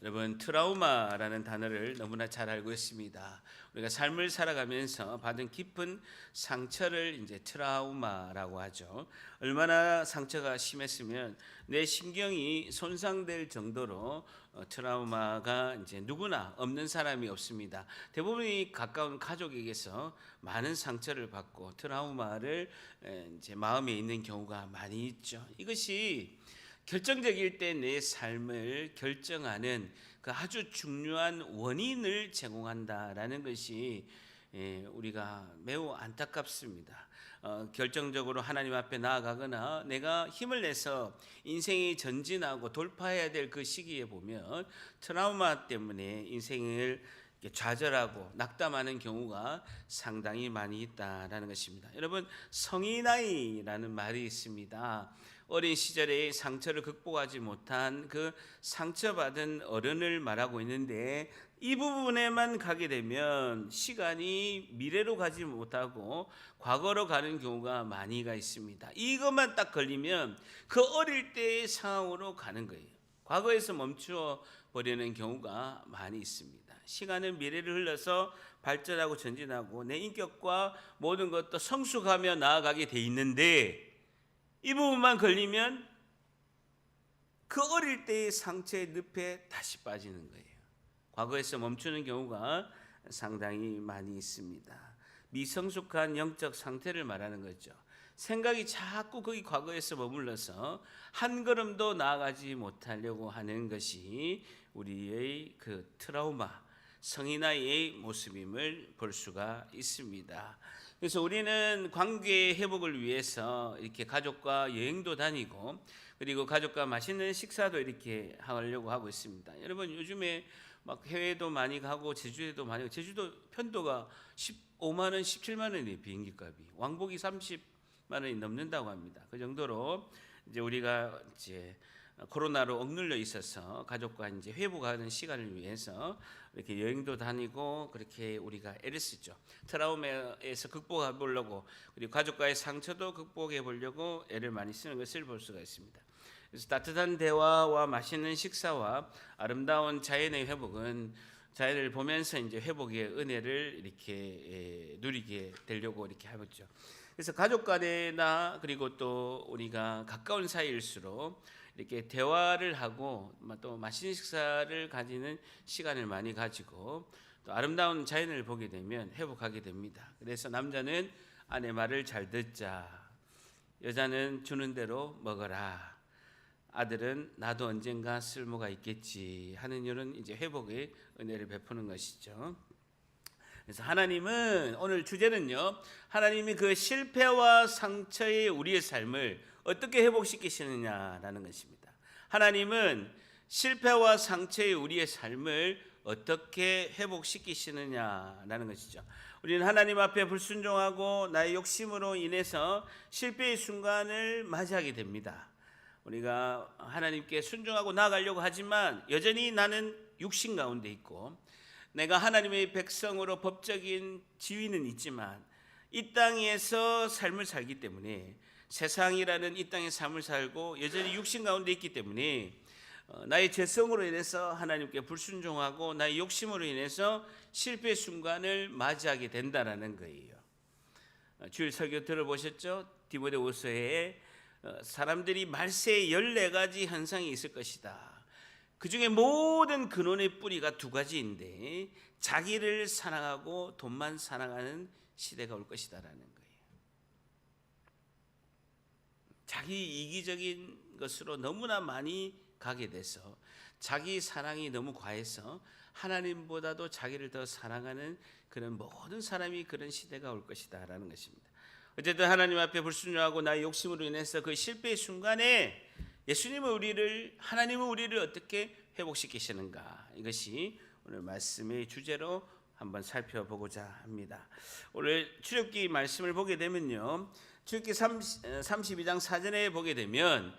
여러분, 트라우마라는 단어를 너무나 잘 알고 있습니다. 우리가 삶을 살아가면서 받은 깊은 상처를 이제 트라우마라고 하죠. 얼마나 상처가 심했으면 내 신경이 손상될 정도로 트라우마가 이제 누구나 없는 사람이 없습니다. 대부분이 가까운 가족에게서 많은 상처를 받고 트라우마를 이제 마음에 있는 경우가 많이 있죠. 이것이 결정적일 때 내 삶을 결정하는 그 아주 중요한 원인을 제공한다라는 것이 우리가 매우 안타깝습니다. 결정적으로 하나님 앞에 나아가거나 내가 힘을 내서 인생이 전진하고 돌파해야 될 그 시기에 보면 트라우마 때문에 인생을 좌절하고 낙담하는 경우가 상당히 많이 있다라는 것입니다. 여러분, 성인아이라는 말이 있습니다. 어린 시절에 상처를 극복하지 못한 그 상처받은 어른을 말하고 있는데, 이 부분에만 가게 되면 시간이 미래로 가지 못하고 과거로 가는 경우가 많이가 있습니다. 이것만 딱 걸리면 그 어릴 때의 상황으로 가는 거예요. 과거에서 멈추어 버리는 경우가 많이 있습니다. 시간은 미래를 흘러서 발전하고 전진하고 내 인격과 모든 것도 성숙하며 나아가게 돼 있는데, 이 부분만 걸리면 그 어릴 때의 상처의 늪에 다시 빠지는 거예요. 과거에서 멈추는 경우가 상당히 많이 있습니다. 미성숙한 영적 상태를 말하는 거죠. 생각이 자꾸 거기 과거에서 머물러서 한 걸음도 나아가지 못하려고 하는 것이 우리의 그 트라우마, 성인아이의 모습임을 볼 수가 있습니다. 그래서 우리는 관계 회복을 위해서 이렇게 가족과 여행도 다니고, 그리고 가족과 맛있는 식사도 이렇게 하려고 하고 있습니다. 여러분, 요즘에 막 해외도 많이 가고 제주에도 많이 가고, 제주도 편도가 15만 원, 17만 원이에요. 비행기 값이. 왕복이 30만 원이 넘는다고 합니다. 그 정도로 이제 우리가 이제 코로나로 억눌려 있어서 가족과 이제 회복하는 시간을 위해서 이렇게 여행도 다니고 그렇게 우리가 애를 쓰죠. 트라우마에서 극복해 보려고, 그리고 가족과의 상처도 극복해 보려고 애를 많이 쓰는 것을 볼 수가 있습니다. 그래서 따뜻한 대화와 맛있는 식사와 아름다운 자연의 회복은 자연을 보면서 이제 회복의 은혜를 이렇게 누리게 되려고 이렇게 하겠죠. 그래서 가족 간에나 그리고 또 우리가 가까운 사이일수록 이렇게 대화를 하고 또 맛있는 식사를 가지는 시간을 많이 가지고 또 아름다운 자연을 보게 되면 회복하게 됩니다. 그래서 남자는 아내 말을 잘 듣자, 여자는 주는 대로 먹어라, 아들은 나도 언젠가 쓸모가 있겠지 하는 이런 이제 회복의 은혜를 베푸는 것이죠. 그래서 하나님은, 오늘 주제는요, 하나님이 그 실패와 상처의 우리의 삶을 어떻게 회복시키시느냐라는 것입니다. 하나님은 실패와 상처의 우리의 삶을 어떻게 회복시키시느냐라는 것이죠. 우리는 하나님 앞에 불순종하고 나의 욕심으로 인해서 실패의 순간을 맞이하게 됩니다. 우리가 하나님께 순종하고 나아가려고 하지만 여전히 나는 육신 가운데 있고, 내가 하나님의 백성으로 법적인 지위는 있지만 이 땅에서 삶을 살기 때문에, 세상이라는 이 땅의 삶을 살고 여전히 육신 가운데 있기 때문에 나의 죄성으로 인해서 하나님께 불순종하고 나의 욕심으로 인해서 실패의 순간을 맞이하게 된다라는 거예요. 주일 설교 들어보셨죠? 디모데후서에 사람들이 말세에 14가지 현상이 있을 것이다. 그 중에 모든 근원의 뿌리가 두 가지인데, 자기를 사랑하고 돈만 사랑하는 시대가 올 것이다라는 거예요. 자기 이기적인 것으로 너무나 많이 가게 돼서 자기 사랑이 너무 과해서 하나님보다도 자기를 더 사랑하는 그런 모든 사람이 그런 시대가 올 것이다라는 것입니다. 어쨌든 하나님 앞에 불순종하고 나의 욕심으로 인해서 그 실패의 순간에 하나님은 우리를 어떻게 회복시키시는가, 이것이 오늘 말씀의 주제로 한번 살펴보고자 합니다. 오늘 출애굽기 말씀을 보게 되면요, 출애굽기 32장 4절에 보게 되면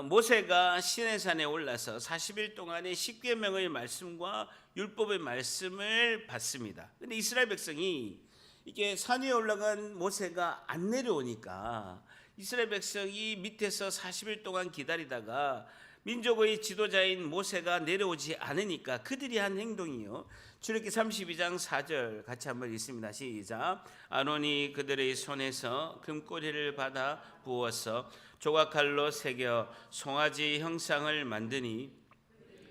모세가 시내산에 올라서 40일 동안의 십계명의 말씀과 율법의 말씀을 받습니다. 그런데 이스라엘 백성이 이게 산 위에 올라간 모세가 안 내려오니까 이스라엘 백성이 밑에서 40일 동안 기다리다가 민족의 지도자인 모세가 내려오지 않으니까 그들이 한 행동이요. 출애굽기 32장 4절 같이 한번 읽습니다. 시작. 아론이 그들의 손에서 금꼬리를 받아 부어서 조각칼로 새겨 송아지 형상을 만드니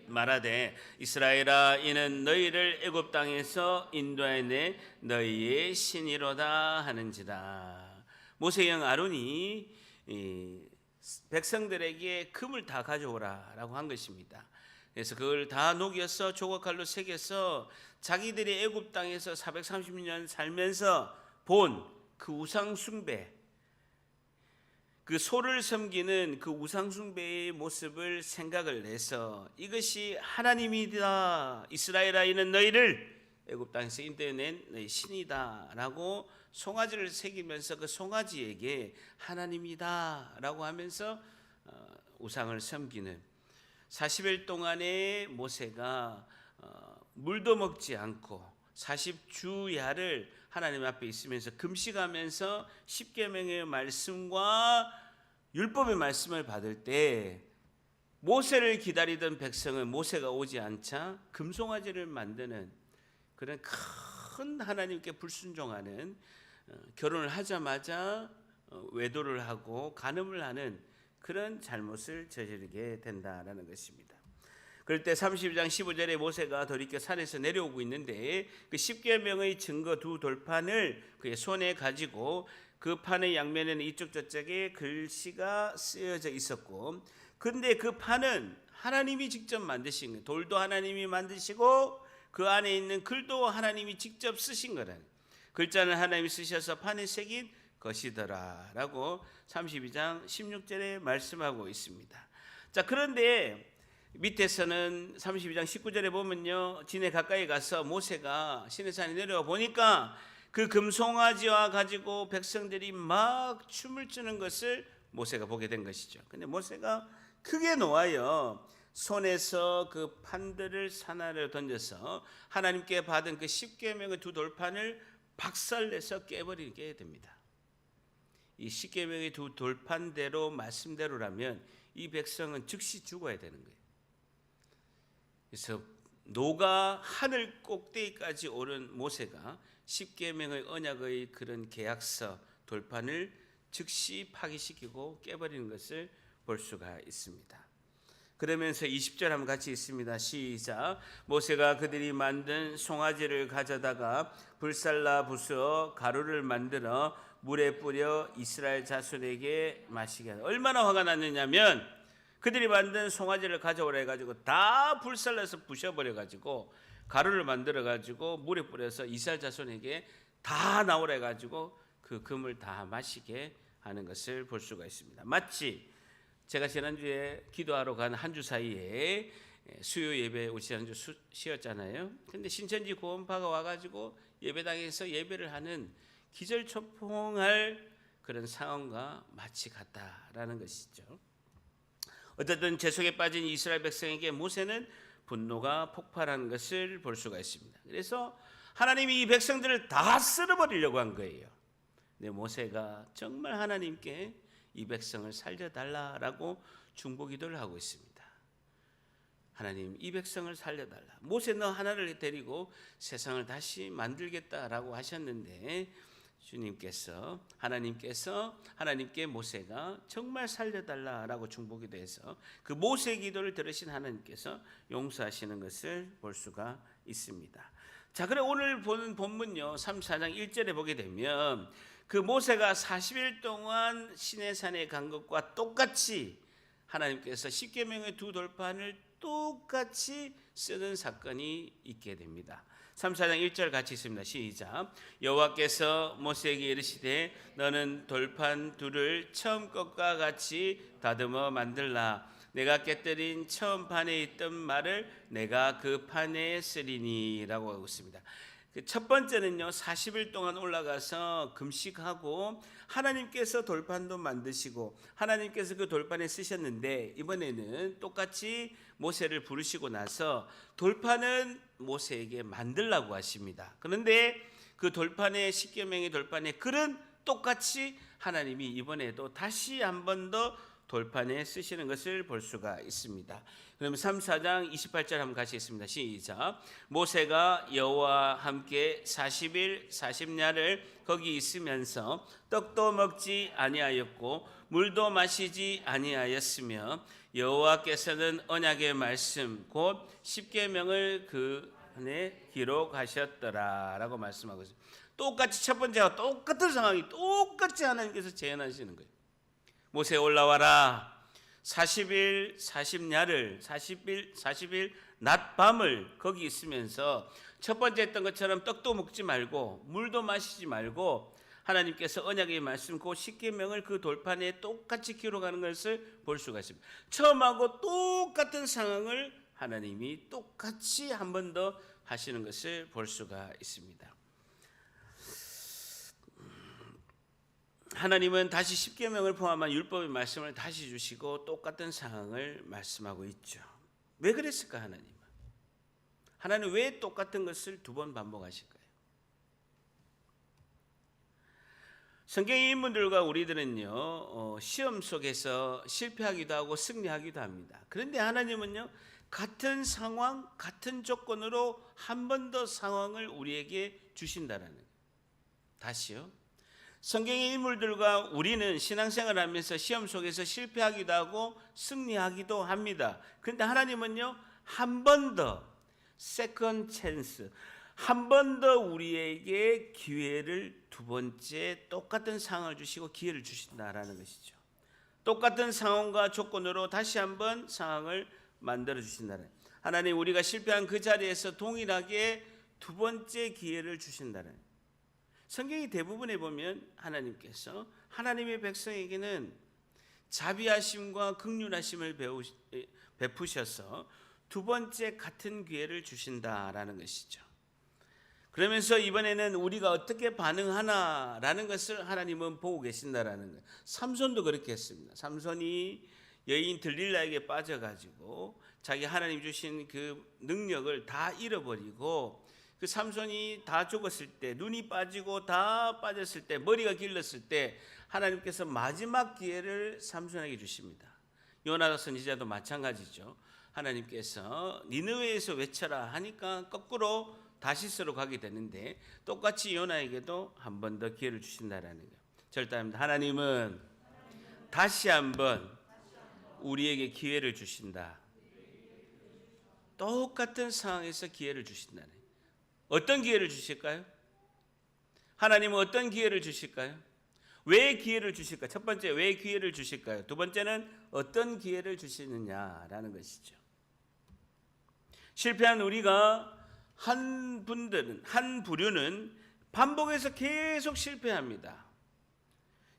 말하되 이스라엘아 이는 너희를 애굽 땅에서 인도하여 너희의 신이로다 하는지라. 모세의 형 아론이 백성들에게 금을 다 가져오라라고 한 것입니다. 그래서 그걸 다 녹여서 조각칼로 새겨서 자기들이 애굽 땅에서 430년 살면서 본 그 우상 숭배, 그 소를 섬기는 그 우상 숭배의 모습을 생각을 내서 이것이 하나님이다. 이스라엘아 이는 너희를 애굽 땅에서 인도해낸 너희 신이다라고 송아지를 새기면서 그 송아지에게 하나님이다라고 하면서 우상을 섬기는 40일 동안에 모세가 물도 먹지 않고 40주야를 하나님 앞에 있으면서 금식하면서 십계명의 말씀과 율법의 말씀을 받을 때 모세를 기다리던 백성은 모세가 오지 않자 금송아지를 만드는 그런 큰 하나님께 불순종하는 결혼을 하자마자 외도를 하고 간음을 하는 그런 잘못을 저지르게 된다라는 것입니다. 그럴 때 32장 15절에 모세가 돌이켜 산에서 내려오고 있는데 그 십계명의 증거 두 돌판을 그의 손에 가지고 그 판의 양면에는 이쪽 저쪽에 글씨가 쓰여져 있었고, 근데 그 판은 하나님이 직접 만드신 거예요. 돌도 하나님이 만드시고 그 안에 있는 글도 하나님이 직접 쓰신 거라는, 글자는 하나님이 쓰셔서 판에 새긴 것이더라라고 32장 16절에 말씀하고 있습니다. 자, 그런데 밑에서는 32장 19절에 보면요, 진에 가까이 가서 모세가 시내산에 내려와 보니까 그 금송아지와 가지고 백성들이 막 춤을 추는 것을 모세가 보게 된 것이죠. 근데 모세가 크게 놓아요 손에서 그 판들을 산 아래로 던져서 하나님께 받은 그 십계명의 두 돌판을 박살내서 깨버리게 됩니다. 이 십계명의 두 돌판대로 말씀대로라면 이 백성은 즉시 죽어야 되는 거예요. 그래서 노가 하늘 꼭대기까지 오른 모세가 십계명의 언약의 그런 계약서 돌판을 즉시 파기시키고 깨버리는 것을 볼 수가 있습니다. 그러면서 20절 한번 같이 읽습니다. 시작. 모세가 그들이 만든 송아지를 가져다가 불살라 부수어 가루를 만들어 물에 뿌려 이스라엘 자손에게 마시게 하다. 얼마나 화가 났느냐면 그들이 만든 송아지를 가져오라 해가지고 다 불살라서 부셔버려가지고 가루를 만들어가지고 물에 뿌려서 이스라엘 자손에게 다 나오라 해가지고 그 금을 다 마시게 하는 것을 볼 수가 있습니다. 마치 제가 지난주에 기도하러 간 한 주 사이에 수요 예배 우리 지난주 쉬었잖아요. 근데 신천지 구원파가 와가지고 예배당에서 예배를 하는 기절초풍할 그런 상황과 마치 같다라는 것이죠. 어쨌든 재속에 빠진 이스라엘 백성에게 모세는 분노가 폭발한 것을 볼 수가 있습니다. 그래서 하나님이 이 백성들을 다 쓸어버리려고 한 거예요. 근데 모세가 정말 하나님께 이 백성을 살려달라라고 중보기도를 하고 있습니다. 하나님, 이 백성을 살려달라. 모세 너 하나를 데리고 세상을 다시 만들겠다라고 하셨는데 하나님께 모세가 정말 살려달라라고 중보기도해서 그 모세 기도를 들으신 하나님께서 용서하시는 것을 볼 수가 있습니다. 자, 그래 오늘 보는 본문요 34장 1절에 보게 되면 그 모세가 40일 동안 시내산에 간 것과 똑같이 하나님께서 십계명의 두 돌판을 똑같이 쓰는 사건이 있게 됩니다. 34장 1절 같이 있습니다. 시작. 여호와께서 모세에게 이르시되 너는 돌판 둘을 처음 것과 같이 다듬어 만들라. 내가 깨뜨린 처음 판에 있던 말을 내가 그 판에 쓰리니 라고 하고 있습니다. 첫 번째는요 40일 동안 올라가서 금식하고 하나님께서 돌판도 만드시고 하나님께서 그 돌판에 쓰셨는데 이번에는 똑같이 모세를 부르시고 나서 돌판은 모세에게 만들라고 하십니다. 그런데 그 돌판의 십계명의 돌판의 글은 똑같이 하나님이 이번에도 다시 한 번 더 돌판에 쓰시는 것을 볼 수가 있습니다. 그러면 3, 4장 28절 한번 같이 읽습니다. 시작. 모세가 여호와와 함께 40일 40야를 거기 있으면서 떡도 먹지 아니하였고 물도 마시지 아니하였으며 여호와께서는 언약의 말씀 곧 십계명을 그 안에 기록하셨더라라고 말씀하고 있습니다. 똑같이 첫 번째와 똑같은 상황이 똑같이 하나님께서 재현하시는 거예요. 모세 올라와라. 40일 40야를 40일 낮밤을 거기 있으면서 첫 번째 했던 것처럼 떡도 먹지 말고 물도 마시지 말고 하나님께서 언약의 말씀 그 십계명을 그 돌판에 똑같이 기록하는 것을 볼 수가 있습니다. 처음하고 똑같은 상황을 하나님이 똑같이 한 번 더 하시는 것을 볼 수가 있습니다. 하나님은 다시 십계명을 포함한 율법의 말씀을 다시 주시고 똑같은 상황을 말씀하고 있죠. 왜 그랬을까 하나님은? 하나님 왜 똑같은 것을 두 번 반복하실까요? 성경의 인물들과 우리들은요 시험 속에서 실패하기도 하고 승리하기도 합니다. 그런데 하나님은요 같은 상황, 같은 조건으로 한 번 더 상황을 우리에게 주신다라는 거예요. 다시요. 성경의 인물들과 우리는 신앙생활을 하면서 시험 속에서 실패하기도 하고 승리하기도 합니다. 그런데 하나님은요 한 번 더 세컨드 찬스, 한 번 더 우리에게 기회를 두 번째 똑같은 상황을 주시고 기회를 주신다라는 것이죠. 똑같은 상황과 조건으로 다시 한번 상황을 만들어 주신다는, 하나님 우리가 실패한 그 자리에서 동일하게 두 번째 기회를 주신다는. 성경이 대부분에 보면 하나님께서 하나님의 백성에게는 자비하심과 긍휼하심을 베푸셔서 두 번째 같은 기회를 주신다라는 것이죠. 그러면서 이번에는 우리가 어떻게 반응하나라는 것을 하나님은 보고 계신다라는 거예요. 삼손도 그렇게 했습니다. 삼손이 여인 들릴라에게 빠져가지고 자기 하나님 주신 그 능력을 다 잃어버리고 그 삼손이 다 죽었을 때, 눈이 빠지고 다 빠졌을 때, 머리가 길렀을 때 하나님께서 마지막 기회를 삼손에게 주십니다. 요나 선지자도 마찬가지죠. 하나님께서 니느웨에서 외쳐라 하니까 거꾸로 다시스로 가게 되는데 똑같이 요나에게도 한 번 더 기회를 주신다라는 거예요. 절대합니다. 하나님은 다시 한번 우리에게 기회를 주신다. 똑같은 상황에서 기회를 주신다는 거예요. 어떤 기회를 주실까요? 하나님은 어떤 기회를 주실까요? 왜 기회를 주실까요? 첫 번째, 왜 기회를 주실까요? 두 번째는 어떤 기회를 주시느냐라는 것이죠. 실패한 우리가 한 부류는 반복해서 계속 실패합니다.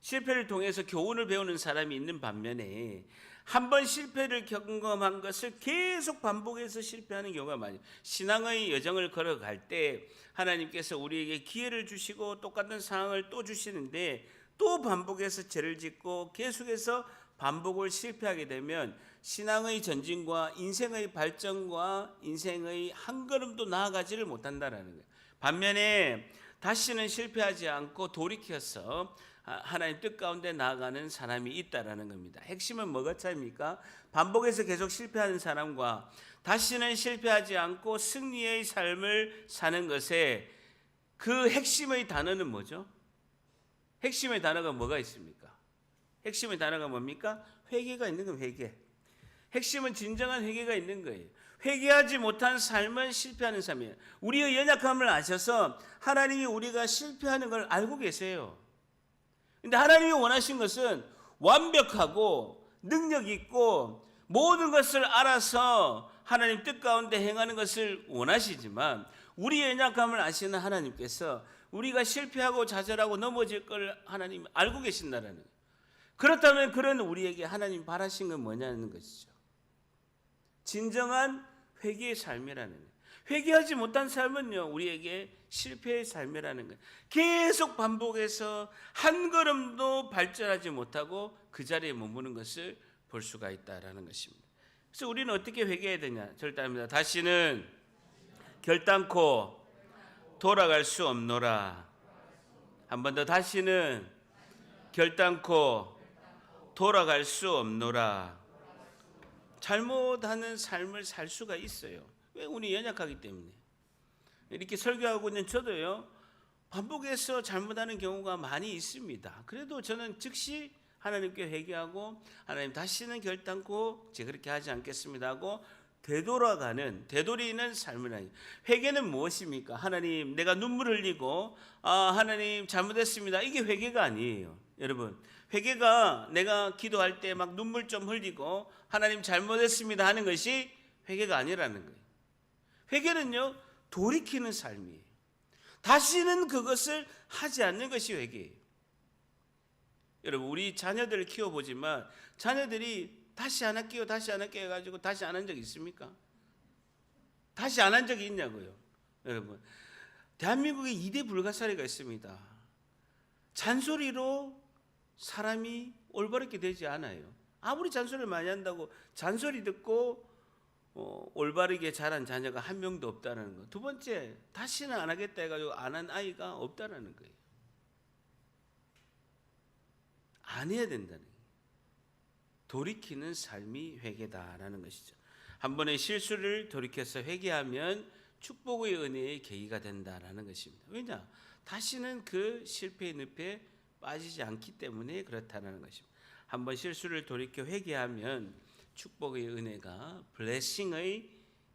실패를 통해서 교훈을 배우는 사람이 있는 반면에 한 번 실패를 경험한 것을 계속 반복해서 실패하는 경우가 많아요. 신앙의 여정을 걸어갈 때 하나님께서 우리에게 기회를 주시고 똑같은 상황을 또 주시는데 또 반복해서 죄를 짓고 계속해서 반복을 실패하게 되면 신앙의 전진과 인생의 발전과 인생의 한 걸음도 나아가지를 못한다라는 거예요. 반면에 다시는 실패하지 않고 돌이켜서 하나님 뜻 가운데 나아가는 사람이 있다라는 겁니다. 핵심은 뭐가 차이입니까? 반복해서 계속 실패하는 사람과 다시는 실패하지 않고 승리의 삶을 사는 것에 그 핵심의 단어는 뭐죠? 핵심의 단어가 뭐가 있습니까? 핵심의 단어가 뭡니까? 회개가 있는 겁니다. 회개. 핵심은 진정한 회개가 있는 거예요. 회개하지 못한 삶은 실패하는 삶이에요. 우리의 연약함을 아셔서 하나님이 우리가 실패하는 걸 알고 계세요. 근데 하나님이 원하신 것은 완벽하고 능력 있고 모든 것을 알아서 하나님 뜻 가운데 행하는 것을 원하시지만 우리의 연약함을 아시는 하나님께서 우리가 실패하고 좌절하고 넘어질 걸 하나님 알고 계신다라는 거예요. 그렇다면 그런 우리에게 하나님 바라신 건 뭐냐는 것이죠. 진정한 회개의 삶이라는 거예요. 회개하지 못한 삶은요 우리에게 실패의 삶이라는 거예요. 계속 반복해서 한 걸음도 발전하지 못하고 그 자리에 머무는 것을 볼 수가 있다라는 것입니다. 그래서 우리는 어떻게 회개해야 되냐? 절대합니다. 다시는 결단코 돌아갈 수 없노라. 한 번 더, 다시는 결단코 돌아갈 수 없노라. 잘못하는 삶을 살 수가 있어요. 왜? 우리 연약하기 때문에. 이렇게 설교하고 있는 저도요, 반복해서 잘못하는 경우가 많이 있습니다. 그래도 저는 즉시 하나님께 회개하고, 하나님 다시는 결단코 제가 그렇게 하지 않겠습니다 하고 되돌이는 삶을 하니. 회개는 무엇입니까? 하나님, 내가 눈물 흘리고 하나님 잘못했습니다, 이게 회개가 아니에요. 여러분, 회개가 내가 기도할 때 막 눈물 좀 흘리고 하나님 잘못했습니다 하는 것이 회개가 아니라는 거예요. 회개는요, 돌이키는 삶이에요. 다시는 그것을 하지 않는 것이 회개예요. 여러분, 우리 자녀들을 키워보지만 자녀들이 다시 안 할게요 해가지고 다시 안 한 적 있습니까? 다시 안 한 적이 있냐고요. 여러분, 대한민국에 2대 불가사리가 있습니다. 잔소리로 사람이 올바르게 되지 않아요. 아무리 잔소리를 많이 한다고 잔소리 듣고 올바르게 자란 자녀가 한 명도 없다는 거. 두 번째, 다시는 안 하겠다 해가지고 안 한 아이가 없다는 거예요. 안 해야 된다는 거예요. 돌이키는 삶이 회개다라는 것이죠. 한 번의 실수를 돌이켜서 회개하면 축복의 은혜의 계기가 된다라는 것입니다. 왜냐? 다시는 그 실패의 늪에 빠지지 않기 때문에 그렇다는 것입니다. 한 번 실수를 돌이켜 회개하면 축복의 은혜가, 블레싱의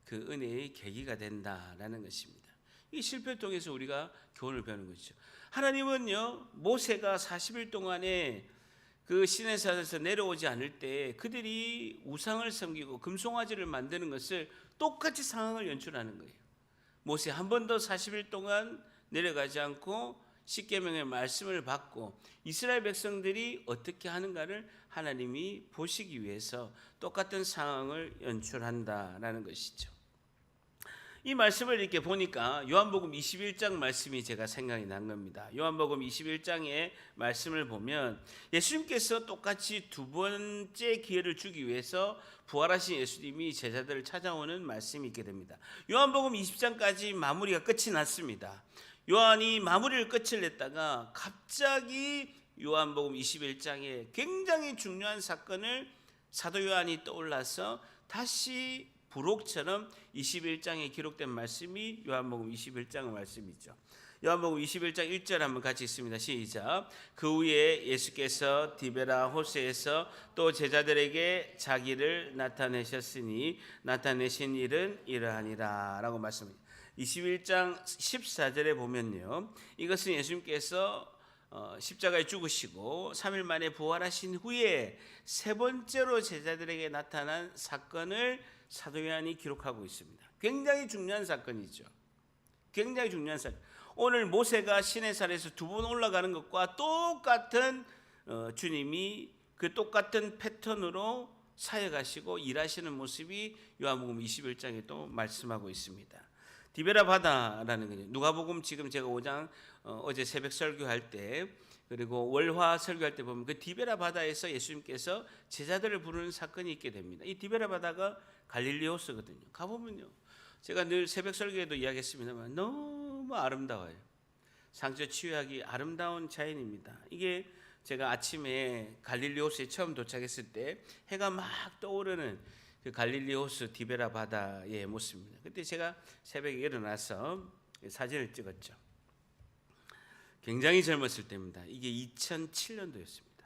그 은혜의 계기가 된다라는 것입니다. 이 실패를 통해서 우리가 교훈을 배우는 것이죠. 하나님은요, 모세가 40일 동안에 그 시내산에서 내려오지 않을 때 그들이 우상을 섬기고 금송아지를 만드는 것을 똑같이 상황을 연출하는 거예요. 모세 한 번 더 40일 동안 내려가지 않고 십계명의 말씀을 받고 이스라엘 백성들이 어떻게 하는가를 하나님이 보시기 위해서 똑같은 상황을 연출한다라는 것이죠. 이 말씀을 이렇게 보니까 요한복음 21장 말씀이 제가 생각이 난 겁니다. 요한복음 21장의 말씀을 보면 예수님께서 똑같이 두 번째 기회를 주기 위해서 부활하신 예수님이 제자들을 찾아오는 말씀이 있게 됩니다. 요한복음 20장까지 마무리가 끝이 났습니다. 요한이 마무리를 끝을 냈다가 갑자기 요한복음 21장에 굉장히 중요한 사건을 사도 요한이 떠올라서 다시 부록처럼 21장에 기록된 말씀이 요한복음 21장의 말씀이죠. 요한복음 21장 1절 한번 같이 읽습니다. 시작. 그 후에 예수께서 디베라 호세에서 또 제자들에게 자기를 나타내셨으니 나타내신 일은 이러하니라 라고 말씀합니다. 21장 14절에 보면요, 이것은 예수님께서 십자가에 죽으시고 3일 만에 부활하신 후에 세 번째로 제자들에게 나타난 사건을 사도 요한이 기록하고 있습니다. 굉장히 중요한 사건이죠. 굉장히 중요한 사건. 오늘 모세가 시내산에서 두 번 올라가는 것과 똑같은 주님이 그 똑같은 패턴으로 사역하시고 일하시는 모습이 요한복음 21장에 또 말씀하고 있습니다. 디베라 바다라는 거죠. 누가복음 지금 제가 5장 어제 새벽 설교할 때, 그리고 월화 설교할 때 보면 그 디베라 바다에서 예수님께서 제자들을 부르는 사건이 있게 됩니다. 이 디베라 바다가 갈릴리 호수거든요. 가보면요, 제가 늘 새벽 설교에도 이야기했습니다만 너무 아름다워요. 상처 치유하기 아름다운 자연입니다. 이게 제가 아침에 갈릴리 호수에 처음 도착했을 때 해가 막 떠오르는 그 갈릴리 호수 디베라 바다의 모습입니다. 그때 제가 새벽에 일어나서 사진을 찍었죠. 굉장히 젊었을 때입니다. 이게 2007년도였습니다.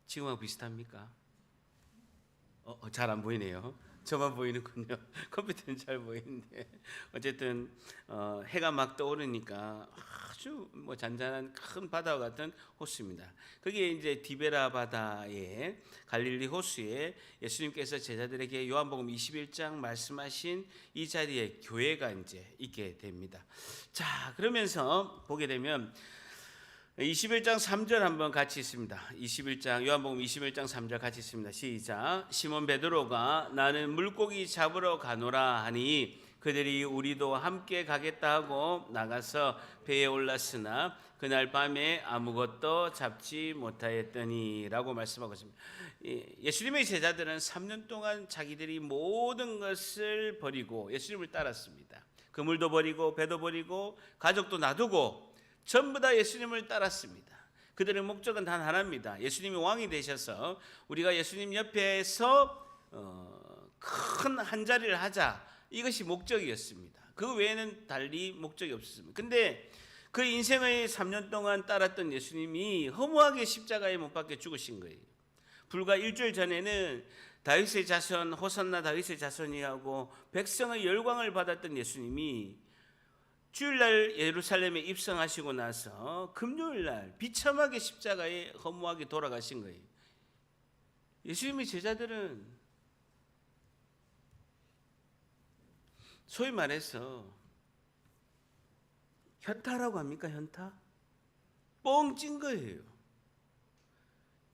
지금하고 비슷합니까? 잘 안 보이네요. 저만 보이는군요. 컴퓨터는 잘 보이는데 어쨌든 해가 막 떠오르니까 아주 뭐 잔잔한 큰 바다와 같은 호수입니다. 그게 이제 디베라 바다의 갈릴리 호수에 예수님께서 제자들에게 요한복음 21장 말씀하신 이 자리에 교회가 이제 있게 됩니다. 자, 그러면서 보게 되면 21장 3절 한번 같이 있습니다. 21장 요한복음 21장 3절 같이 있습니다. 시작. 시몬 베드로가 나는 물고기 잡으러 가노라 하니 그들이 우리도 함께 가겠다 하고 나가서 배에 올랐으나 그날 밤에 아무것도 잡지 못하였더니라고 말씀하고 있습니다. 예수님의 제자들은 3년 동안 자기들이 모든 것을 버리고 예수님을 따랐습니다. 그물도 버리고 배도 버리고 가족도 놔두고 전부 다 예수님을 따랐습니다. 그들의 목적은 단 하나입니다. 예수님이 왕이 되셔서 우리가 예수님 옆에서 큰 한자리를 하자, 이것이 목적이었습니다. 그 외에는 달리 목적이 없었습니다. 근데 그 인생의 3년 동안 따랐던 예수님이 허무하게 십자가에 못 박혀 죽으신 거예요. 불과 일주일 전에는 다윗의 자손, 호산나 다윗의 자손이라고 백성의 열광을 받았던 예수님이 주일날 예루살렘에 입성하시고 나서 금요일날 비참하게 십자가에 허무하게 돌아가신 거예요. 예수님의 제자들은 소위 말해서 현타라고 합니까? 현타? 뻥찐 거예요.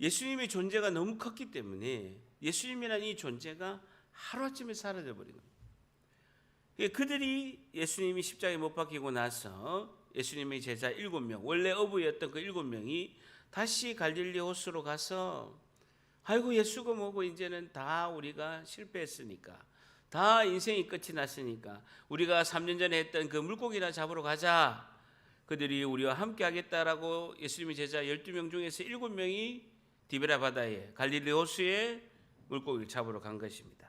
예수님의 존재가 너무 컸기 때문에 예수님이라는 이 존재가 하루아침에 사라져버린 겁니다. 그들이 예수님이 십자가에 못 박히고 나서 예수님의 제자 7명, 원래 어부였던 그 7명이 다시 갈릴리 호수로 가서 아이고 예수가 뭐고 이제는 다 우리가 실패했으니까, 다 인생이 끝이 났으니까 우리가 3년 전에 했던 그 물고기나 잡으러 가자. 그들이 우리와 함께 하겠다라고 예수님의 제자 12명 중에서 7명이 디베라 바다에 갈릴리 호수에 물고기를 잡으러 간 것입니다.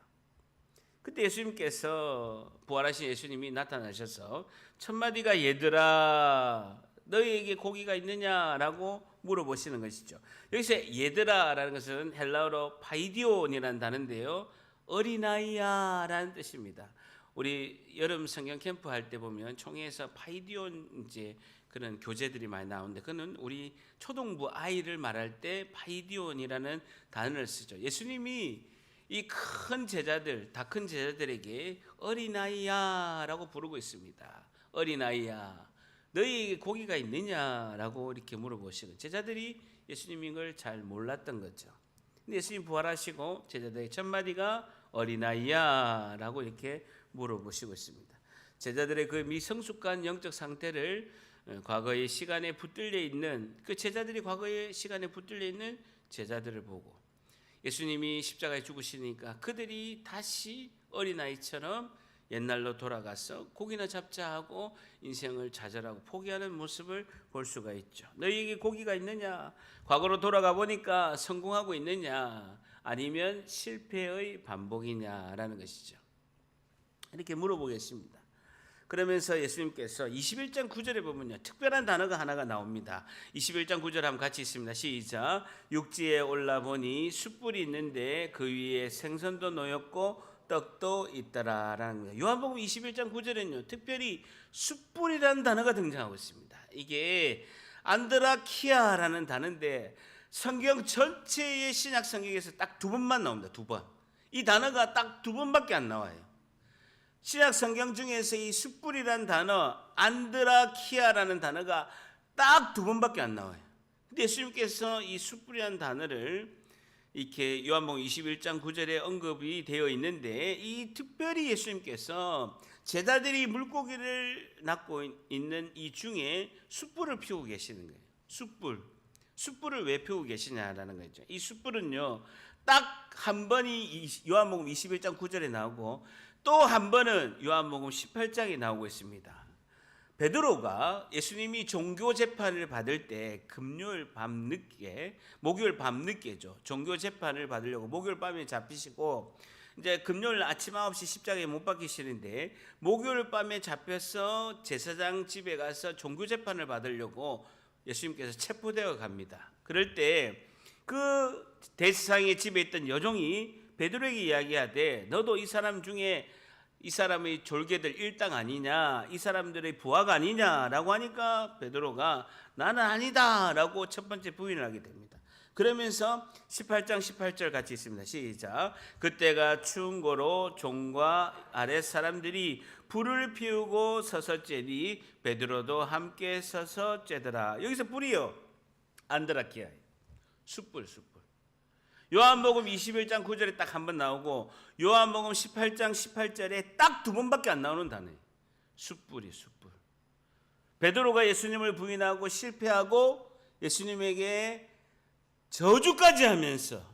그때 예수님께서, 부활하신 예수님이 나타나셔서 첫 마디가 얘들아 너희에게 고기가 있느냐라고 물어보시는 것이죠. 여기서 얘들아라는 것은 헬라어로 파이디온이라는 단어인데요, 어린아이야라는 뜻입니다. 우리 여름 성경 캠프 할 때 보면 총회에서 파이디온 이제 그런 교재들이 많이 나오는데, 그는 우리 초등부 아이를 말할 때 파이디온이라는 단어를 쓰죠. 예수님이 이 큰 제자들, 다 큰 제자들에게 어린아이야라고 부르고 있습니다. 어린아이야, 너희에게 고기가 있느냐라고 이렇게 물어보시는, 제자들이 예수님인 걸 잘 몰랐던 거죠. 근데 예수님 부활하시고 제자들의 첫 마디가 어린아이야라고 이렇게 물어보시고 있습니다. 제자들의 그 미성숙한 영적 상태를 과거의 시간에 붙들려 있는, 그 제자들이 과거의 시간에 붙들려 있는 제자들을 보고 예수님이 십자가에 죽으시니까 그들이 다시 어린아이처럼 옛날로 돌아가서 고기나 잡자 하고 인생을 좌절하고 포기하는 모습을 볼 수가 있죠. 너희에게 고기가 있느냐? 과거로 돌아가 보니까 성공하고 있느냐? 아니면 실패의 반복이냐라는 것이죠. 이렇게 물어보겠습니다. 그러면서 예수님께서 21장 9절에 보면요, 특별한 단어가 하나가 나옵니다. 21장 9절 한번 같이 있습니다. 시작. 육지에 올라보니 숯불이 있는데 그 위에 생선도 놓였고 떡도 있더라라는 거예요. 요한복음 21장 9절에는요, 특별히 숯불이라는 단어가 등장하고 있습니다. 이게 안드라키아라는 단어인데 성경 전체의 신약 성경에서 딱 2번만 나옵니다. 2번. 이 단어가 딱 2번밖에 안 나와요. 신약 성경 중에서 이 숯불이라는 단어, 안드라키아라는 단어가 딱 2번밖에 안 나와요. 근데 예수님께서 이 숯불이라는 단어를 이렇게 요한복음 21장 9절에 언급이 되어 있는데, 이 특별히 예수님께서 제자들이 물고기를 낚고 있는 이 중에 숯불을 피우고 계시는 거예요. 숯불을 왜 피우고 계시냐라는 거죠. 이 숯불은요, 딱 한 번이 요한복음 21장 9절에 나오고 또 한 번은 요한복음 18장에 나오고 있습니다. 베드로가 예수님이 종교 재판을 받을 때 금요일 밤 늦게, 목요일 밤 늦게죠. 종교 재판을 받으려고 목요일 밤에 잡히시고 이제 금요일 아침 9시 십자가에 못 박히시는데, 목요일 밤에 잡혀서 제사장 집에 가서 종교 재판을 받으려고 예수님께서 체포되어 갑니다. 그럴 때 그 대제사장의 집에 있던 여종이 베드로에게 이야기하되, 너도 이 사람 중에 이 사람의 졸개들 일당 아니냐, 이 사람들의 부하가 아니냐라고 하니까 베드로가 나는 아니다라고 첫 번째 부인을 하게 됩니다. 그러면서 18장 18절 같이 있습니다. 시작. 그때가 추운 고로 종과 아랫 사람들이 불을 피우고 서서 쬐니 베드로도 함께 서서 쬐더라. 여기서 불이요, 안드라키아, 숯불. 요한복음 21장 9절에 딱 한 번 나오고 요한복음 18장 18절에 딱 2번밖에 안 나오는 단어예요. 숯불. 베드로가 예수님을 부인하고 실패하고 예수님에게 저주까지 하면서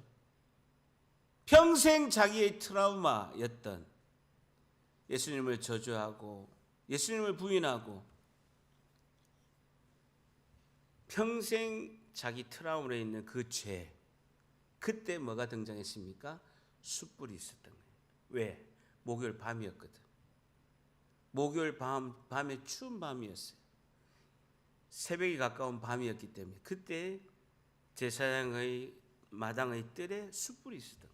평생 자기의 트라우마였던 예수님을 저주하고 예수님을 부인하고 평생 자기 트라우마에 있는 그 죄, 그때 뭐가 등장했습니까? 숯불이 있었던 거예요. 왜? 목요일 밤이었거든. 목요일 밤에 추운 밤이었어요. 새벽이 가까운 밤이었기 때문에 그때 제사장의 마당의 뜰에 숯불이 있었던 거예요.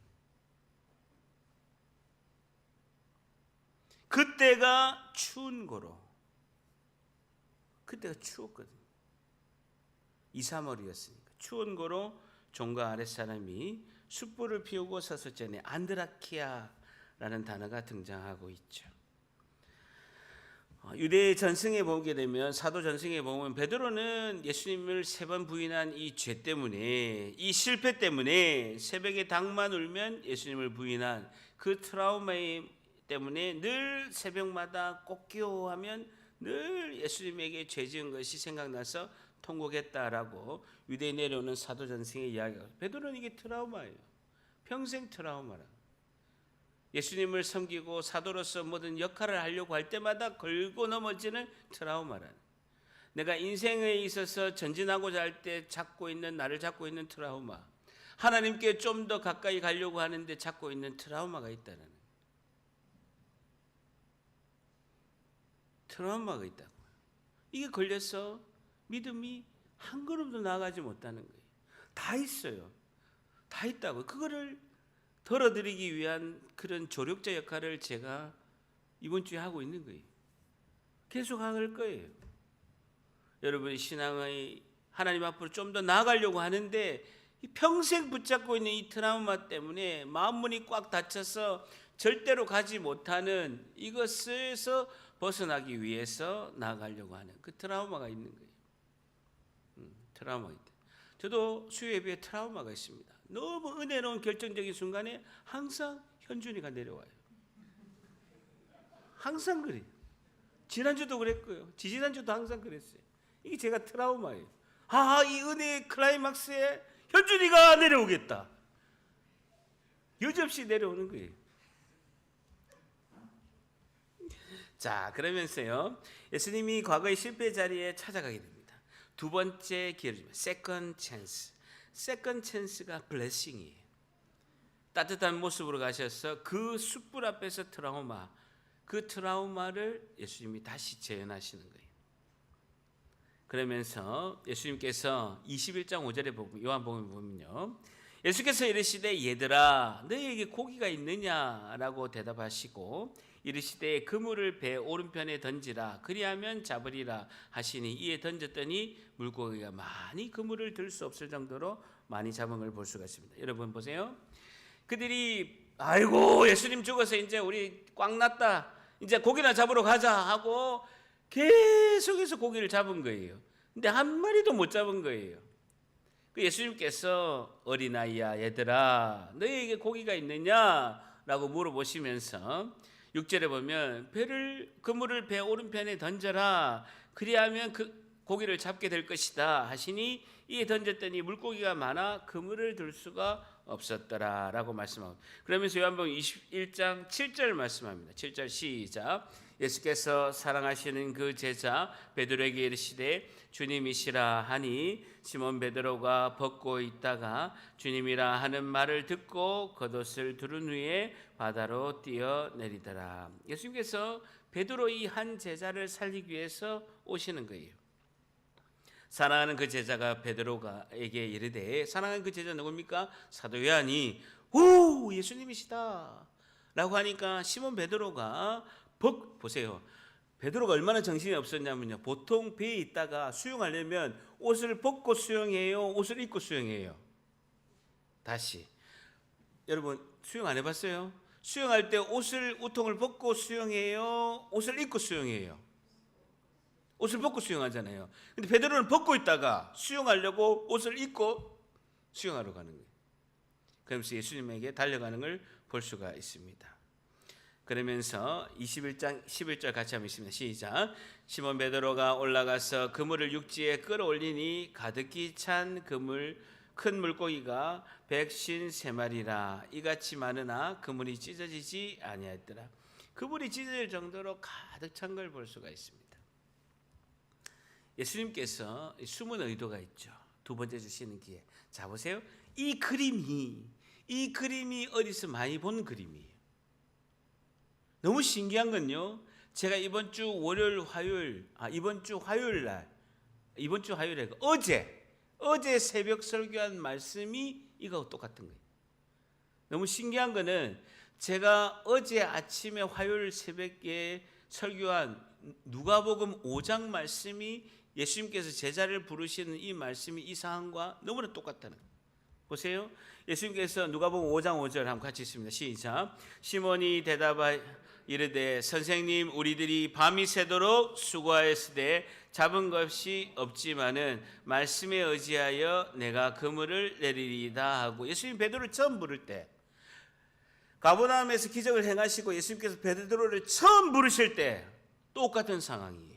그때가 추운 거로. 그때가 추웠거든요. 2, 3월이었으니까. 추운 거로 종과 아랫사람이 숯불을 피우고 섰을 전에 안드라키아라는 단어가 등장하고 있죠. 유대 전승에 보게 되면, 사도 전승에 보면 베드로는 예수님을 3번 부인한 이 죄 때문에, 이 실패 때문에 새벽에 닭만 울면 예수님을 부인한 그 트라우마 때문에 늘 새벽마다 꼭기호하면 늘 예수님에게 죄 지은 것이 생각나서 통곡했다라고 유대에 내려오는 사도 전승의 이야기가. 베드로는 이게 트라우마예요. 평생 트라우마라. 예수님을 섬기고 사도로서 모든 역할을 하려고 할 때마다 걸고 넘어지는 트라우마라. 내가 인생에 있어서 전진하고자 할 때 나를 잡고 있는 트라우마. 하나님께 좀 더 가까이 가려고 하는데 잡고 있는 트라우마가 있다는 거예요. 트라우마가 있다고. 이게 걸려서 믿음이 한 걸음도 나아가지 못하는 거예요. 다 있어요. 다 있다고. 그거를 덜어드리기 위한 그런 조력자 역할을 제가 이번 주에 하고 있는 거예요. 계속 할 거예요. 여러분의 신앙의 하나님 앞으로 좀 더 나아가려고 하는데 평생 붙잡고 있는 이 트라우마 때문에 마음문이 꽉 닫혀서 절대로 가지 못하는 이것에서 벗어나기 위해서 나아가려고 하는 그 트라우마가 있는 거예요. 트라우마가 있다. 저도 수요 예배에 트라우마가 있습니다. 너무 은혜로운 결정적인 순간에 항상 현준이가 내려와요. 항상 그래요. 지난주도 그랬고요. 지지난주도 항상 그랬어요. 이게 제가 트라우마예요. 이 은혜의 클라이막스에 현준이가 내려오겠다. 여지없이 내려오는 거예요. 자, 그러면서요, 예수님이 과거의 실패 자리에 찾아가게 됩니다. 두 번째 기회를 줍니다. 세컨드 찬스. 세컨드 찬스가 블레싱이에요. 따뜻한 모습으로 가셔서 그 숯불 앞에서 그 트라우마를 예수님이 다시 재현하시는 거예요. 그러면서 예수님께서 21장 5절에 보면, 요한복음에 보면요, 예수께서 이르시되 얘들아 너희에게 고기가 있느냐라고 대답하시고 이르시되 그물을 배 오른편에 던지라 그리하면 잡으리라 하시니 이에 던졌더니 물고기가 많이 그물을 들 수 없을 정도로 많이 잡은 걸 볼 수가 있습니다. 여러분 보세요. 그들이 아이고 예수님 죽어서 이제 우리 꽉 났다, 이제 고기나 잡으러 가자 하고 계속해서 고기를 잡은 거예요. 근데 한 마리도 못 잡은 거예요. 예수님께서 어린아이야 얘들아 너희에게 고기가 있느냐라고 물어보시면서 6절에 보면 그물을 배 오른편에 던져라 그리하면 그 고기를 잡게 될 것이다 하시니 이에 던졌더니 물고기가 많아 그물을 들 수가 없었더라 라고 말씀하고, 그러면서 요한복음 21장 7절 말씀합니다. 7절 시작. 예수께서 사랑하시는 그 제자 베드로에게 이르시되 주님이시라 하니 시몬 베드로가 벗고 있다가 주님이라 하는 말을 듣고 겉옷을 두른 후에 바다로 뛰어내리더라. 예수님께서 베드로 이 한 제자를 살리기 위해서 오시는 거예요. 사랑하는 그 제자가 베드로에게 이르되, 사랑하는 그 제자 누굽니까? 사도 요한이 오 예수님이시다 라고 하니까 시몬 베드로가 보세요. 베드로가 얼마나 정신이 없었냐면요, 보통 배에 있다가 수영하려면 옷을 벗고 수영해요, 옷을 입고 수영해요? 다시, 여러분 수영 안 해봤어요? 수영할 때 우통을 벗고 수영해요, 옷을 입고 수영해요? 옷을 벗고 수영하잖아요. 근데 베드로는 벗고 있다가 수영하려고 옷을 입고 수영하러 가는 거예요. 그러면서 예수님에게 달려가는 걸 볼 수가 있습니다. 그러면서 21장 11절 같이 한번 읽습니다. 시작. 시몬 베드로가 올라가서 그물을 육지에 끌어올리니 가득히 찬 큰 물고기가 153마리라 이같이 많으나 그물이 찢어지지 아니하였더라. 그물이 찢어질 정도로 가득 찬 걸 볼 수가 있습니다. 예수님께서 숨은 의도가 있죠. 두 번째 주시는 기회. 자 보세요. 이 그림이 어디서 많이 본 그림이에요. 너무 신기한 건요. 제가 이번 주 화요일에 어제 새벽 설교한 말씀이 이거하고 똑같은 거예요. 너무 신기한 거는 제가 어제 아침에 화요일 새벽에 설교한 누가복음 5장 말씀이 예수님께서 제자를 부르시는 이 말씀이 이 상황과 너무나 똑같다는 거예요. 보세요. 예수님께서 누가복음 5장 5절 한번 같이 읽습니다. 시작. 시몬이 대답하여 이르되 선생님 우리들이 밤이 새도록 수고하였으되 잡은 것이 없지만은 말씀에 의지하여 내가 그물을 내리리다 하고 예수님 베드로를 처음 부를 때 가버나움에서 기적을 행하시고 예수님께서 베드로를 처음 부르실 때 똑같은 상황이에요.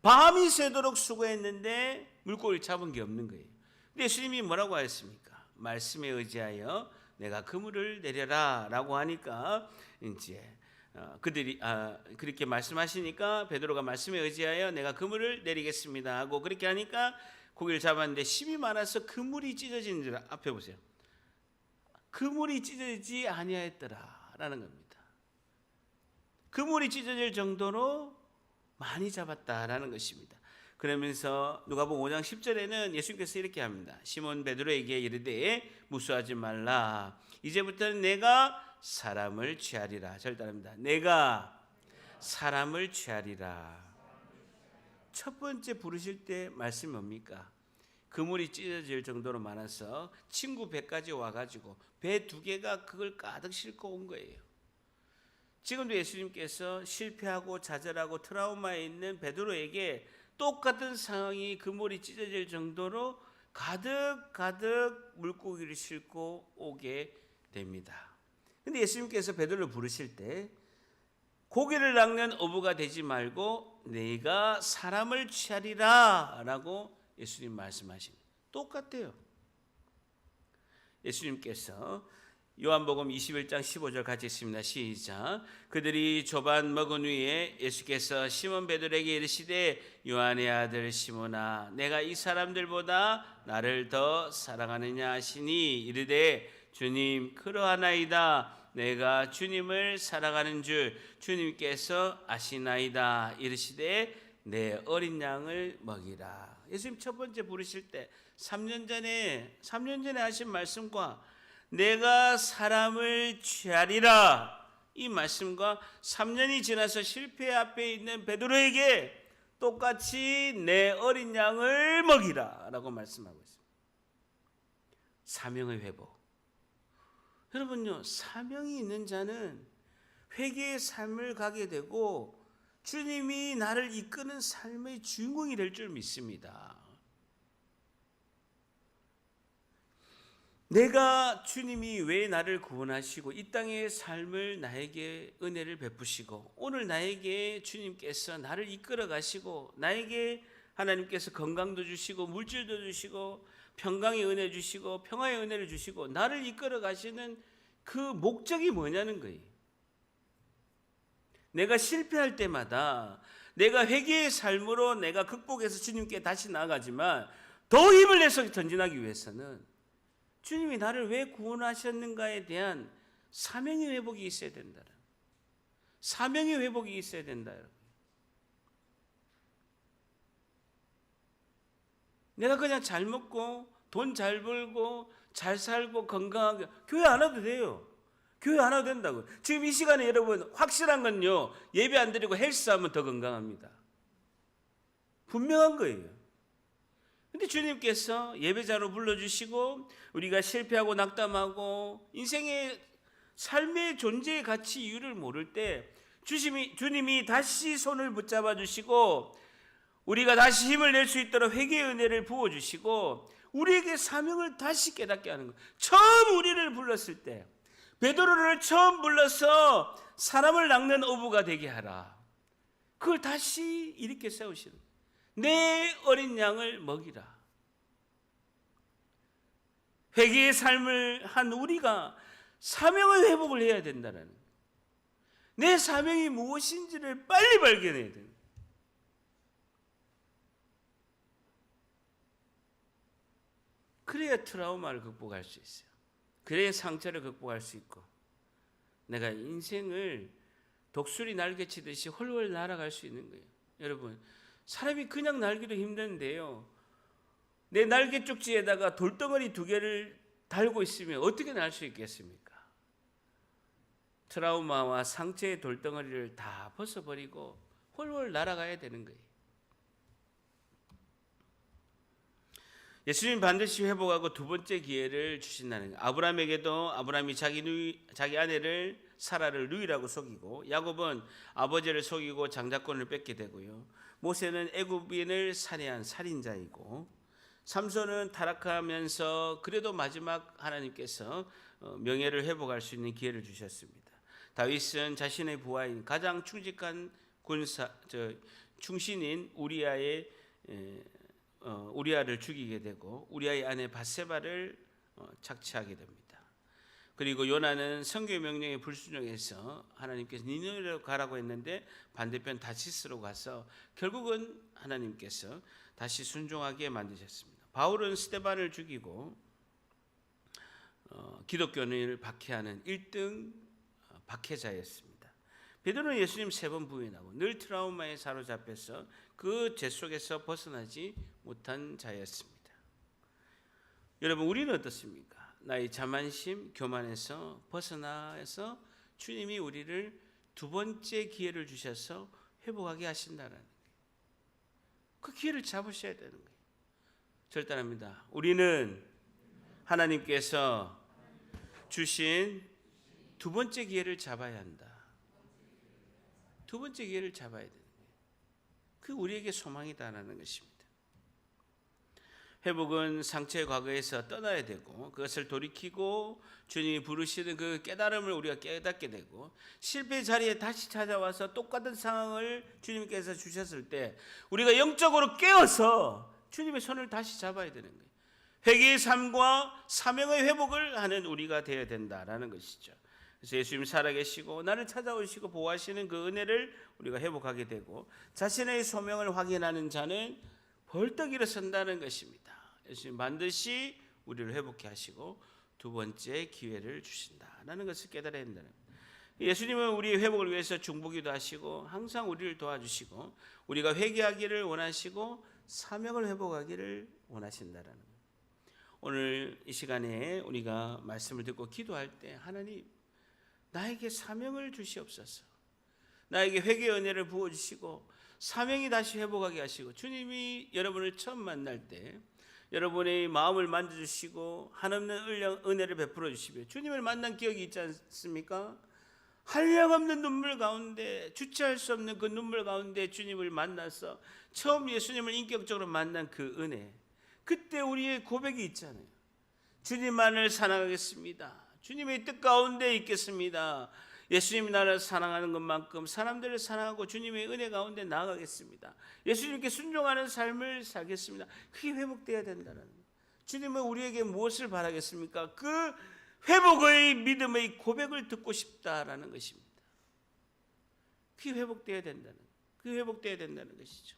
밤이 새도록 수고했는데 물고기를 잡은 게 없는 거예요. 근데 예수님이 뭐라고 하셨습니까? 말씀에 의지하여 내가 그물을 내려라 라고 하니까 이제 그들이 그렇게 말씀하시니까 베드로가 말씀에 의지하여 내가 그물을 내리겠습니다 하고 그렇게 하니까 고기를 잡았는데 힘이 많아서 그물이 찢어지는 줄 앞에 보세요. 그물이 찢어지지 아니하였더라라는 겁니다. 그물이 찢어질 정도로 많이 잡았다라는 것입니다. 그러면서 누가복음 5장 10절에는 예수님께서 이렇게 합니다. 시몬 베드로에게 이르되 무수하지 말라. 이제부터는 내가 사람을 취하리라. 절 따릅니다. 내가 사람을 취하리라. 첫 번째 부르실 때 말씀이 뭡니까? 그물이 찢어질 정도로 많아서 친구 배까지 와가지고 배 2개가 그걸 가득 싣고 온 거예요. 지금도 예수님께서 실패하고 좌절하고 트라우마에 있는 베드로에게 똑같은 상황이 그물이 찢어질 정도로 가득 물고기를 싣고 오게 됩니다. 근데 예수님께서 베드로를 부르실 때 고기를 낚는 어부가 되지 말고 네가 사람을 취하리라 라고 예수님 말씀하십니다. 똑같아요. 예수님께서 요한복음 21장 15절 같이 읽습니다. 시작. 그들이 조반 먹은 후에 예수께서 시몬 베드로에게 이르시되 요한의 아들 시몬아 내가 이 사람들보다 나를 더 사랑하느냐 하시니 이르되 주님 그러하나이다. 내가 주님을 사랑하는 줄 주님께서 아시나이다. 이르시되 내 어린 양을 먹이라. 예수님 첫 번째 부르실 때 3년 전에 하신 말씀과 내가 사람을 취하리라 이 말씀과 3년이 지나서 실패 앞에 있는 베드로에게 똑같이 내 어린 양을 먹이라 라고 말씀하고 있습니다. 사명의 회복. 여러분요, 사명이 있는 자는 회개의 삶을 가게 되고 주님이 나를 이끄는 삶의 주인공이 될 줄 믿습니다. 내가 주님이 왜 나를 구원하시고 이 땅의 삶을 나에게 은혜를 베푸시고 오늘 나에게 주님께서 나를 이끌어 가시고 나에게 하나님께서 건강도 주시고 물질도 주시고 평강의 은혜 주시고 평화의 은혜를 주시고 나를 이끌어 가시는 그 목적이 뭐냐는 거예요. 내가 실패할 때마다 내가 회개의 삶으로 내가 극복해서 주님께 다시 나아가지만 더 힘을 내서 전진하기 위해서는 주님이 나를 왜 구원하셨는가에 대한 사명의 회복이 있어야 된다. 사명의 회복이 있어야 된다. 내가 그냥 잘 먹고 돈 잘 벌고 잘 살고 건강하게 교회 안 와도 돼요. 교회 안 와도 된다고. 지금 이 시간에 여러분 확실한 건요. 예배 안 드리고 헬스하면 더 건강합니다. 분명한 거예요. 근데 주님께서 예배자로 불러주시고 우리가 실패하고 낙담하고 인생의 삶의 존재의 가치 이유를 모를 때 주님이 다시 손을 붙잡아 주시고 우리가 다시 힘을 낼 수 있도록 회개의 은혜를 부어주시고 우리에게 사명을 다시 깨닫게 하는 거예요. 처음 우리를 불렀을 때 베드로를 처음 불러서 사람을 낚는 어부가 되게 하라. 그걸 다시 일으켜 세우시는 거예요. 내 어린 양을 먹이라. 회개의 삶을 한 우리가 사명의 회복을 해야 된다는 거예요. 내 사명이 무엇인지를 빨리 발견해야 돼요. 그래야 트라우마를 극복할 수 있어요. 그래야 상처를 극복할 수 있고 내가 인생을 독수리 날개치듯이 홀월 날아갈 수 있는 거예요. 여러분, 사람이 그냥 날기도 힘든데요, 내 날개 쪽지에다가 돌덩어리 2개를 달고 있으면 어떻게 날 수 있겠습니까? 트라우마와 상처의 돌덩어리를 다 벗어버리고 홀월 날아가야 되는 거예요. 예수님 반드시 회복하고 2번째 기회를 주신다는 거예요. 아브라함에게도 아브라함이 자기 아내를 사라를 누이라고 속이고, 야곱은 아버지를 속이고 장자권을 뺏게 되고요. 모세는 애굽인을 살해한 살인자이고, 삼손은 타락하면서 그래도 마지막 하나님께서 명예를 회복할 수 있는 기회를 주셨습니다. 다윗은 자신의 부하인 가장 충직한 충신인 우리아를 죽이게 되고 우리아의 아내 밧세바를 착취하게 됩니다. 그리고 요나는 성경의 명령에 불순종해서 하나님께서 니느웨로 가라고 했는데 반대편 다시스로 가서 결국은 하나님께서 다시 순종하게 만드셨습니다. 바울은 스데반을 죽이고 기독교를 박해하는 1등 박해자였습니다. 베드로는 예수님 3번 부인하고 늘 트라우마에 사로잡혀서 그 죄 속에서 벗어나지 못한 자였습니다. 여러분, 우리는 어떻습니까? 나의 자만심, 교만에서 벗어나서 주님이 우리를 2번째 기회를 주셔서 회복하게 하신다는 거예요. 그 기회를 잡으셔야 되는 거예요. 절단합니다. 우리는 하나님께서 주신 2번째 기회를 잡아야 한다. 2번째 기회를 잡아야 되는 거예요. 그 우리에게 소망이다라는 것입니다. 회복은 상처의 과거에서 떠나야 되고 그것을 돌이키고 주님이 부르시는 그 깨달음을 우리가 깨닫게 되고, 실패 자리에 다시 찾아와서 똑같은 상황을 주님께서 주셨을 때 우리가 영적으로 깨어서 주님의 손을 다시 잡아야 되는 거예요. 회개의 삶과 사명의 회복을 하는 우리가 되어야 된다라는 것이죠. 그래서 예수님 살아계시고 나를 찾아오시고 보호하시는 그 은혜를 우리가 회복하게 되고, 자신의 소명을 확인하는 자는 벌떡 일어선다는 것입니다. 예수님 반드시 우리를 회복케 하시고 2번째 기회를 주신다라는 것을 깨달아야 된다는 거예요. 예수님은 우리의 회복을 위해서 중보기도 하시고 항상 우리를 도와주시고 우리가 회개하기를 원하시고 사명을 회복하기를 원하신다라는 거예요. 오늘 이 시간에 우리가 말씀을 듣고 기도할 때, 하나님 나에게 사명을 주시옵소서, 나에게 회개의 은혜를 부어주시고 사명이 다시 회복하게 하시고, 주님이 여러분을 처음 만날 때 여러분의 마음을 만져주시고 한없는 은혜를 베풀어 주시며 주님을 만난 기억이 있지 않습니까? 한량없는 눈물 가운데, 주체할 수 없는 그 눈물 가운데 주님을 만나서 처음 예수님을 인격적으로 만난 그 은혜, 그때 우리의 고백이 있잖아요. 주님만을 사랑하겠습니다. 주님의 뜻 가운데 있겠습니다. 예수님이 나를 사랑하는 것만큼 사람들을 사랑하고 주님의 은혜 가운데 나아가겠습니다. 예수님께 순종하는 삶을 살겠습니다. 그게 회복되어야 된다는 거예요. 주님은 우리에게 무엇을 바라겠습니까? 그 회복의 믿음의 고백을 듣고 싶다라는 것입니다. 그게 회복되어야 된다는 거예요. 그게 회복되어야 된다는 것이죠.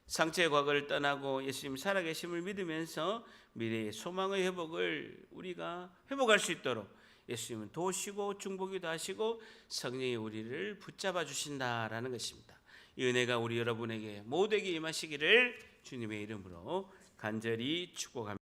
상처의 과거를 떠나고 예수님 살아계심을 믿으면서 미래의 소망의 회복을 우리가 회복할 수 있도록 예수님은 도우시고 중보기도 하시고 성령이 우리를 붙잡아 주신다라는 것입니다. 이 은혜가 우리 여러분에게 모두에게 임하시기를 주님의 이름으로 간절히 축복합니다.